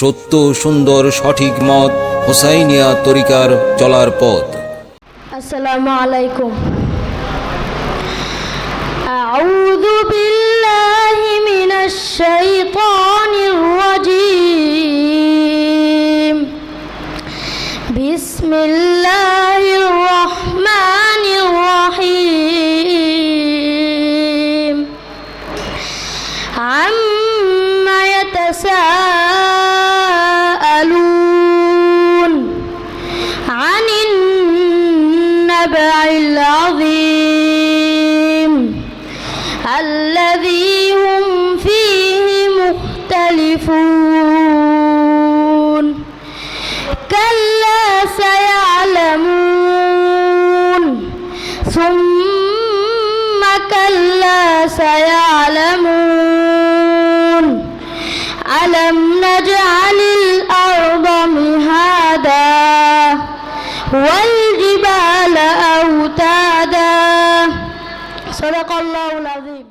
সত্য সুন্দর সঠিক মত হুসাইনিয়া তরিকার চলার পথ। আসসালামু আলাইকুম। আউযু বিল্লাহি মিনাশ শাইতানির রাজীম। বিসমিল্লাহির রহমানির রহিম। আম্মা ইয়াতাসাআলুন আনিন নাবাইল আযীম الذي هم فيه مختلفون كلا سيعلمون ثم كلا سيعلمون ألم نجعل الأرض مهادا والجبال أوتادا صدق الله العظيم।